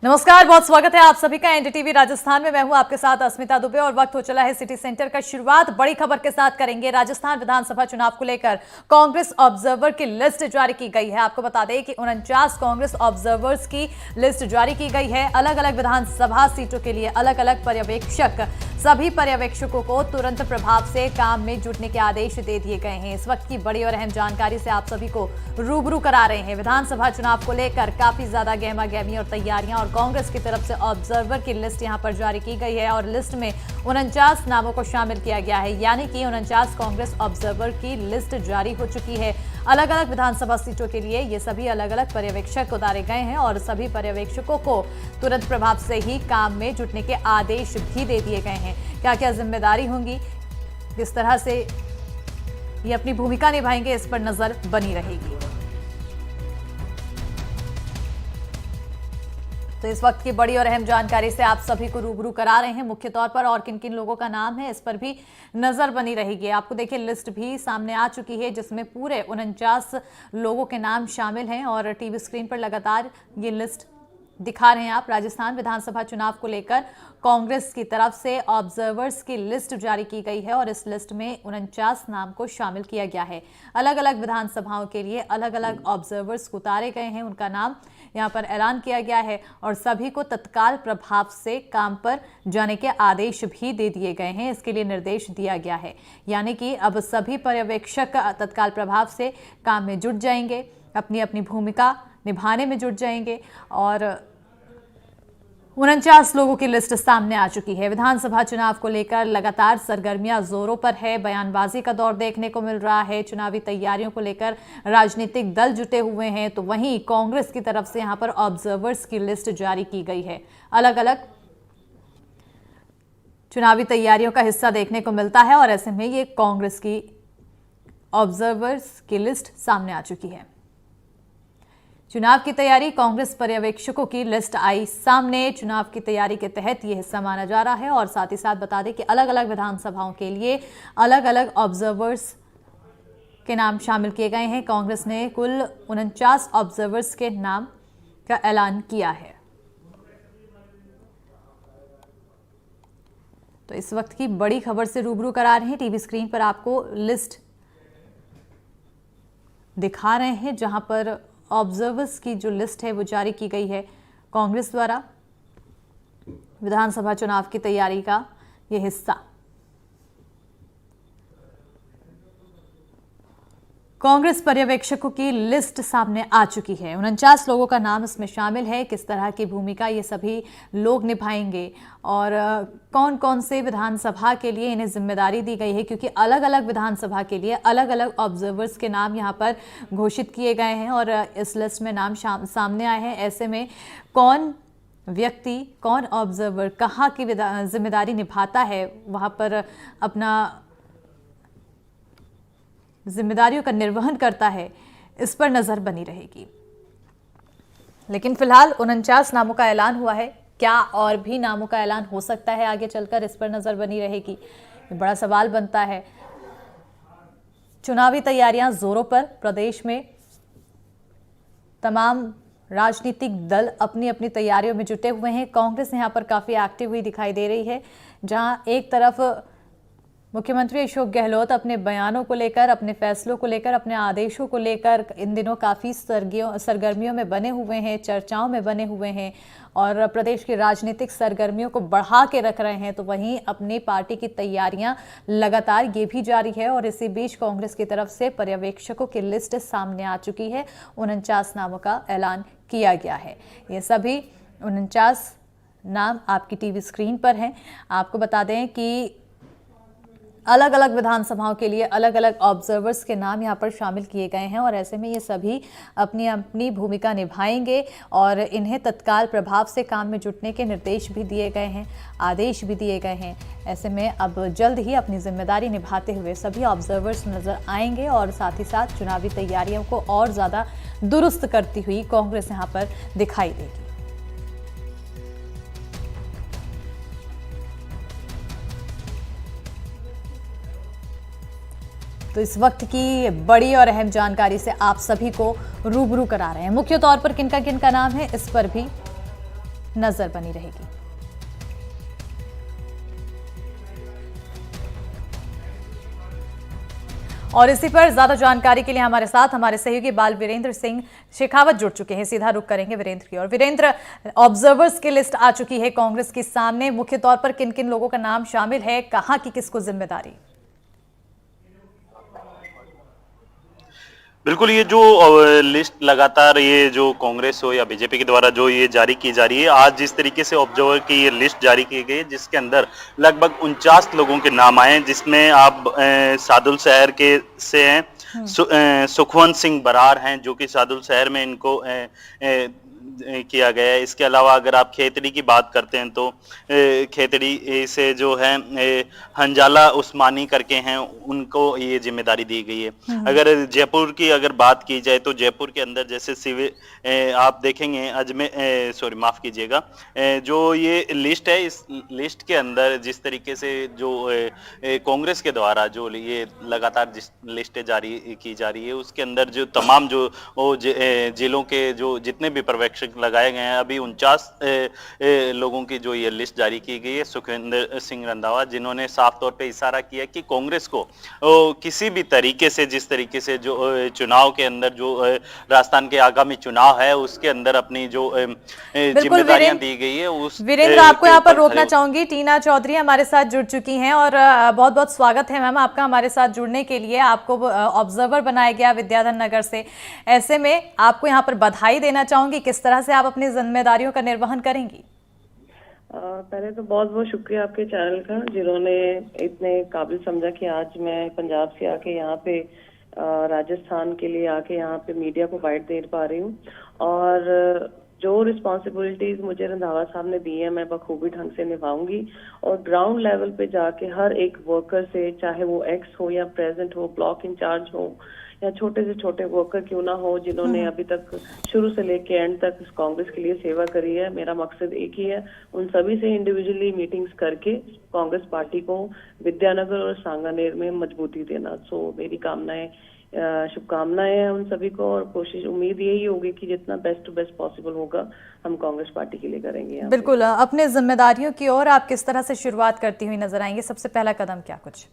नमस्कार, बहुत स्वागत है आप सभी का एनडीटीवी राजस्थान में। मैं हूं आपके साथ अस्मिता दुबे और वक्त हो चला है सिटी सेंटर का। शुरुआत बड़ी खबर के साथ करेंगे। राजस्थान विधानसभा चुनाव को लेकर कांग्रेस ऑब्जर्वर की लिस्ट जारी की गई है। आपको बता दें कि 49 कांग्रेस ऑब्जर्वर्स की लिस्ट जारी की गई है। अलग अलग विधानसभा सीटों के लिए अलग अलग पर्यवेक्षक, सभी पर्यवेक्षकों को तुरंत प्रभाव से काम में जुटने के आदेश दे दिए गए हैं। इस वक्त की बड़ी और अहम जानकारी से आप सभी को रूबरू करा रहे हैं। विधानसभा चुनाव को लेकर काफी ज्यादा गहमा गहमी और तैयारियां, और कांग्रेस की तरफ से ऑब्जर्वर की लिस्ट यहां पर जारी की गई है और लिस्ट में 49 नामों को शामिल किया गया है, यानी कि 49 कांग्रेस ऑब्जर्वर की लिस्ट जारी हो चुकी है। अलग अलग विधानसभा सीटों के लिए ये सभी अलग अलग पर्यवेक्षक उतारे गए हैं और सभी पर्यवेक्षकों को तुरंत प्रभाव से ही काम में जुटने के आदेश भी दे दिए गए हैं। क्या क्या जिम्मेदारी होंगी, किस तरह से ये अपनी भूमिका निभाएंगे, इस पर नजर बनी रहेगी। तो इस वक्त की बड़ी और अहम जानकारी से आप सभी को रूबरू करा रहे हैं मुख्य तौर पर, और किन किन लोगों का नाम है इस पर भी नजर बनी रहेगी। आपको देखिए लिस्ट भी सामने आ चुकी है जिसमें पूरे 49 लोगों के नाम शामिल हैं और टीवी स्क्रीन पर लगातार ये लिस्ट दिखा रहे हैं आप। राजस्थान विधानसभा चुनाव को लेकर कांग्रेस की तरफ से ऑब्जर्वर्स की लिस्ट जारी की गई है और इस लिस्ट में 49 नाम को शामिल किया गया है। अलग अलग विधानसभाओं के लिए अलग अलग ऑब्जर्वर्स उतारे गए हैं, उनका नाम यहां पर ऐलान किया गया है और सभी को तत्काल प्रभाव से काम पर जाने के आदेश भी दे दिए गए हैं। इसके लिए निर्देश दिया गया है, यानी कि अब सभी पर्यवेक्षक तत्काल प्रभाव से काम में जुट जाएंगे, अपनी अपनी भूमिका निभाने में जुट जाएंगे और 49 लोगों की लिस्ट सामने आ चुकी है। विधानसभा चुनाव को लेकर लगातार सरगर्मियां जोरों पर है, बयानबाजी का दौर देखने को मिल रहा है। चुनावी तैयारियों को लेकर राजनीतिक दल जुटे हुए हैं, तो वहीं कांग्रेस की तरफ से यहां पर ऑब्जर्वर्स की लिस्ट जारी की गई है। अलग अलग चुनावी तैयारियों का हिस्सा देखने को मिलता है और ऐसे में ये कांग्रेस की ऑब्जर्वर्स की लिस्ट सामने आ चुकी है। चुनाव की तैयारी, कांग्रेस पर्यवेक्षकों की लिस्ट आई सामने। चुनाव की तैयारी के तहत यह हिस्सा माना जा रहा है और साथ ही साथ बता दें कि अलग अलग विधानसभाओं के लिए अलग अलग ऑब्जर्वर्स के नाम शामिल किए गए हैं। कांग्रेस ने कुल 49 ऑब्जर्वर्स के नाम का ऐलान किया है। तो इस वक्त की बड़ी खबर से रूबरू करा रहे हैं। टीवी स्क्रीन पर आपको लिस्ट दिखा रहे हैं जहां पर ऑब्जर्वर्स की जो लिस्ट है वो जारी की गई है कांग्रेस द्वारा। विधानसभा चुनाव की तैयारी का ये हिस्सा कांग्रेस पर्यवेक्षकों की लिस्ट सामने आ चुकी है। 49 लोगों का नाम इसमें शामिल है। किस तरह की भूमिका ये सभी लोग निभाएंगे और कौन कौन से विधानसभा के लिए इन्हें जिम्मेदारी दी गई है, क्योंकि अलग अलग विधानसभा के लिए अलग अलग ऑब्जर्वर्स के नाम यहाँ पर घोषित किए गए हैं और इस लिस्ट में नाम सामने आए हैं। ऐसे में कौन व्यक्ति, कौन ऑब्जर्वर कहाँ की जिम्मेदारी निभाता है, वहाँ पर अपना जिम्मेदारियों का निर्वहन करता है, इस पर नजर बनी रहेगी। लेकिन फिलहाल 49 नामों का ऐलान हुआ है। क्या और भी नामों का ऐलान हो सकता है आगे चलकर, इस पर नजर बनी रहेगी। बड़ा सवाल बनता है। चुनावी तैयारियां जोरों पर, प्रदेश में तमाम राजनीतिक दल अपनी अपनी तैयारियों में जुटे हुए हैं। कांग्रेस यहां पर काफी एक्टिव हुई दिखाई दे रही है, जहां एक तरफ मुख्यमंत्री अशोक गहलोत अपने बयानों को लेकर, अपने फैसलों को लेकर, अपने आदेशों को लेकर इन दिनों काफ़ी सरगर्मियों में बने हुए हैं, चर्चाओं में बने हुए हैं और प्रदेश की राजनीतिक सरगर्मियों को बढ़ा के रख रहे हैं। तो वहीं अपनी पार्टी की तैयारियां लगातार ये भी जारी है और इसी बीच कांग्रेस की तरफ से पर्यवेक्षकों की लिस्ट सामने आ चुकी है। 49 नामों का ऐलान किया गया है। ये सभी 49 नाम आपकी टीवी स्क्रीन पर हैं। आपको बता दें कि अलग अलग विधानसभाओं के लिए अलग अलग ऑब्जर्वर्स के नाम यहाँ पर शामिल किए गए हैं और ऐसे में ये सभी अपनी अपनी भूमिका निभाएंगे और इन्हें तत्काल प्रभाव से काम में जुटने के निर्देश भी दिए गए हैं, आदेश भी दिए गए हैं। ऐसे में अब जल्द ही अपनी जिम्मेदारी निभाते हुए सभी ऑब्जर्वर्स नजर आएंगे और साथ ही साथ चुनावी तैयारियों को और ज़्यादा दुरुस्त करती हुई कांग्रेस यहाँ पर दिखाई देगी। तो इस वक्त की बड़ी और अहम जानकारी से आप सभी को रूबरू करा रहे हैं। मुख्य तौर पर किनका नाम है इस पर भी नजर बनी रहेगी। और इसी पर ज्यादा जानकारी के लिए हमारे साथ हमारे सहयोगी बाल वीरेंद्र सिंह शेखावत जुड़ चुके हैं। सीधा रुख करेंगे वीरेंद्र की ओर। वीरेंद्र, ऑब्जर्वर्स की लिस्ट आ चुकी है कांग्रेस के सामने, मुख्य तौर पर किन किन लोगों का नाम शामिल है, कहां की किसको जिम्मेदारी? बिल्कुल, ये जो लिस्ट लगातार ये जो कांग्रेस हो या बीजेपी के द्वारा जो ये जारी की जा रही है, आज जिस तरीके से ऑब्जर्वर की ये लिस्ट जारी की गई है, जिसके अंदर लगभग 49 लोगों के नाम आए हैं, जिसमें आप सादुल शहर के से हैं, सुखवंत सिंह बरार हैं, जो कि सादुल शहर में इनको किया गया है। इसके अलावा अगर आप खेतड़ी की बात करते हैं तो खेतड़ी से जो है हंजाला उस्मानी करके हैं, उनको ये जिम्मेदारी दी गई है। अगर जयपुर की अगर बात की जाए तो जयपुर के अंदर जैसे सिविल आप देखेंगे सॉरी माफ कीजिएगा, जो ये लिस्ट है, इस लिस्ट के अंदर जिस तरीके से जो कांग्रेस के द्वारा जो ये लगातार जिस लिस्टें जारी की जा रही है, उसके अंदर जो तमाम जो जिलों के जो जितने भी पर्यवेक्षक लगाए गए हैं, अभी 49 लोगों की जो ये लिस्ट जारी की गई है। सुखविंदर सिंह रंधावा, जिन्होंने साफ तौर पे इशारा किया कि कांग्रेस को किसी भी तरीके से, जिस तरीके से जो चुनाव के अंदर जो राजस्थान के आगामी चुनाव है, उसके अंदर अपनी जो जिम्मेदारियां दी गई है उस वीरेंद्र, आपको यहाँ पर रोकना चाहूंगी। टीना चौधरी हमारे साथ जुड़ चुकी हैं और बहुत बहुत स्वागत है मैम आपका हमारे साथ जुड़ने के लिए। आपको ऑब्जर्वर बनाया गया विद्याधर नगर से, ऐसे में आपको यहाँ पर बधाई देना चाहूंगी। किस तरह से आप अपनी जिम्मेदारियों का निर्वहन करेंगी? पहले तो बहुत बहुत शुक्रिया आपके चैनल का, जिन्होंने इतने काबिल समझा कि आज मैं पंजाब से आके यहाँ पे राजस्थान के लिए आके यहाँ पे मीडिया को बाइट दे पा रही हूँ। और जो रिस्पॉन्सिबिलिटीज मुझे रंधावा साहब ने दी है, मैं बखूबी ढंग से निभाऊंगी और ग्राउंड लेवल पे जाके हर एक वर्कर से, चाहे वो एक्स हो या प्रेजेंट हो, ब्लॉक इंचार्ज हो या छोटे से छोटे वर्कर क्यों ना हो, जिन्होंने अभी तक शुरू से लेके एंड तक इस कांग्रेस के लिए सेवा करी है, मेरा मकसद एक ही है, उन सभी से इंडिविजुअली मीटिंग्स करके कांग्रेस पार्टी को विद्यानगर और सांगानेर में मजबूती देना। सो मेरी कामनाएं, शुभकामनाएं हैं उन सभी को, और कोशिश उम्मीद यही होगी कि जितना बेस्ट टू बेस्ट पॉसिबल होगा हम कांग्रेस पार्टी के लिए करेंगे। बिल्कुल, अपने जिम्मेदारियों की ओर आप किस तरह से शुरुआत करती हुई नजर आएंगे? सबसे पहला कदम क्या कुछ?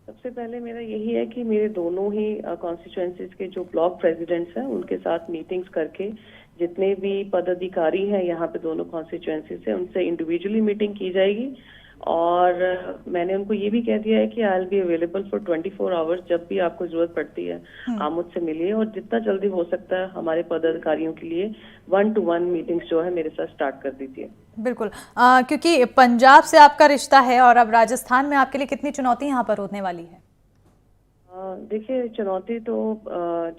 सबसे पहले मेरा यही है कि मेरे दोनों ही कॉन्स्टिट्यूएंसीज के जो ब्लॉक प्रेसिडेंट्स हैं उनके साथ मीटिंग्स करके, जितने भी पदाधिकारी हैं यहाँ पे दोनों कॉन्स्टिट्यूएंसी से, उनसे इंडिविजुअली मीटिंग की जाएगी। और मैंने उनको ये भी कह दिया है कि I will be available for 24 hours, जब भी आपको जरूरत पड़ती है आप मुझसे मिलिए, और जितना जल्दी हो सकता है हमारे पदाधिकारियों के लिए 1-to-1 मीटिंग्स जो है मेरे साथ स्टार्ट कर दीजिए। बिल्कुल, क्योंकि पंजाब से आपका रिश्ता है और अब राजस्थान में आपके लिए कितनी चुनौती यहाँ पर होने वाली है? देखिए, चुनौती तो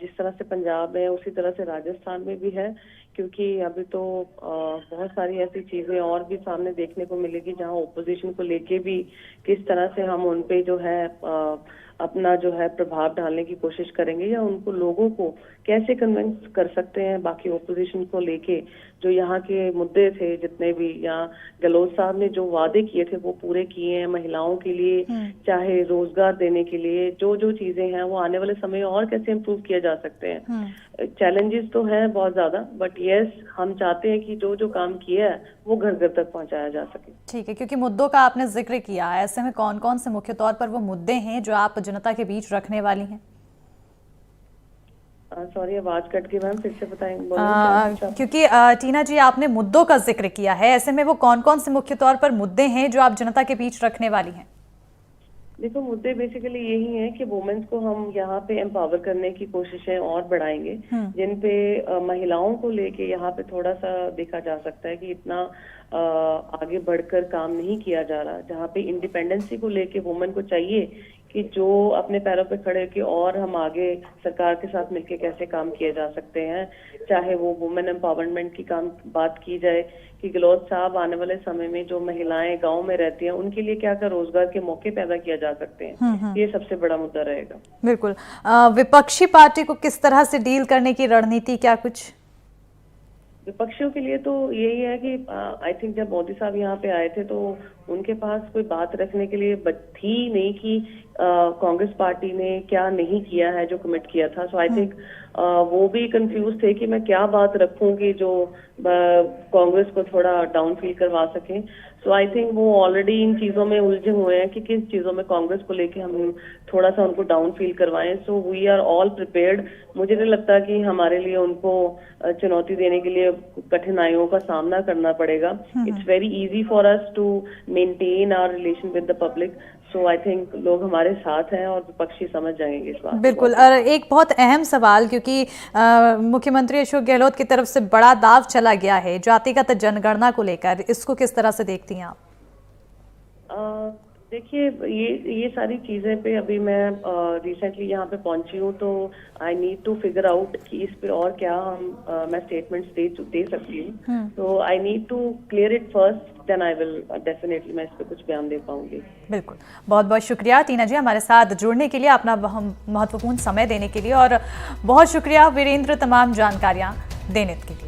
जिस तरह से पंजाब में उसी तरह से राजस्थान में भी है, क्योंकि अभी तो बहुत सारी ऐसी चीजें और भी सामने देखने को मिलेगी जहां ओपोजिशन को लेके भी किस तरह से हम उन पे जो है अपना जो है प्रभाव डालने की कोशिश करेंगे, या उनको लोगों को कैसे कन्विंस कर सकते हैं बाकी ओपोजिशन को लेके, जो यहाँ के मुद्दे थे जितने भी, यहाँ गहलोत साहब ने जो वादे किए थे वो पूरे किए हैं महिलाओं के लिए, चाहे रोजगार देने के लिए, जो जो चीजें हैं वो आने वाले समय में और कैसे इम्प्रूव किया जा सकते हैं। चैलेंजेस तो हैं बहुत ज्यादा, बट यस, हम चाहते हैं कि जो जो काम किया है वो घर घर तक पहुंचाया जा सके। ठीक है, क्योंकि मुद्दों का आपने जिक्र किया, ऐसे में कौन कौन से मुख्य तौर पर वो मुद्दे हैं जो आप जनता के बीच रखने वाली हैं? सॉरी, आवाज कट गई मैम, फिर से बताएं। क्योंकि टीना जी, आपने मुद्दों का जिक्र किया है, ऐसे में वो कौन कौन से मुख्य तौर पर मुद्दे हैं जो आप जनता के बीच रखने वाली हैं? देखो, मुद्दे बेसिकली यही हैं कि वुमेन्स को हम यहाँ पे एम्पावर करने की कोशिशें और बढ़ाएंगे, जिन पे महिलाओं को लेके यहाँ पे थोड़ा सा देखा जा सकता है कि इतना आगे बढ़कर काम नहीं किया जा रहा, जहाँ पे इंडिपेंडेंसी को लेके वुमेन को चाहिए कि जो अपने पैरों पे खड़े कि और हम आगे सरकार के साथ मिलके कैसे काम किए जा सकते हैं, चाहे वो वुमेन एम्पावरमेंट की बात की जाए कि गहलोत साहब आने वाले समय में जो महिलाएं गांव में रहती हैं उनके लिए क्या क्या रोजगार के मौके पैदा किया जा सकते हैं, ये सबसे बड़ा मुद्दा रहेगा। बिल्कुल, विपक्षी पार्टी को किस तरह से डील करने की रणनीति क्या कुछ? विपक्षियों के लिए तो यही है कि आई थिंक जब मोदी साहब यहाँ पे आए थे तो उनके पास कोई बात रखने के लिए थी नहीं कि कांग्रेस पार्टी ने क्या नहीं किया है जो कमिट किया था। सो आई थिंक वो भी कंफ्यूज थे कि मैं क्या बात रखूं कि जो कांग्रेस को थोड़ा डाउन फील करवा सकें। सो आई थिंक वो ऑलरेडी इन चीजों में उलझे हुए हैं कि किस चीजों में कांग्रेस को लेके हम थोड़ा सा उनको डाउन फील करवाएं। So we are all prepared. मुझे नहीं लगता कि हमारे लिए उनको चुनौती देने के लिए कठिनाइयों का सामना करना पड़ेगा। It's very easy for us to maintain our relation with the public. So I think लोग हमारे साथ हैं और विपक्षी समझ जाएंगे इस बात को। बिल्कुल। और एक बहुत अहम सवाल, क्योंकि मुख्यमंत्री अशोक गहलोत की तरफ से बड़ा दाव चला गया है जातिगत जनगणना को लेकर, इसको किस तरह से देखती हैं आप? देखिए, ये सारी चीजें पे अभी मैं रिसेंटली यहाँ पे पहुंची हूँ, तो I need to figure out कि इस पे और क्या मैं स्टेटमेंट्स दे सकती हूँ। तो I need to clear it first, then I will definitely मैं इस पे कुछ बयान दे पाऊंगी। बिल्कुल, बहुत बहुत शुक्रिया टीना जी हमारे साथ जुड़ने के लिए, अपना महत्वपूर्ण समय देने के लिए, और बहुत शुक्रिया वीरेंद्र तमाम जानकारियाँ देने के लिए।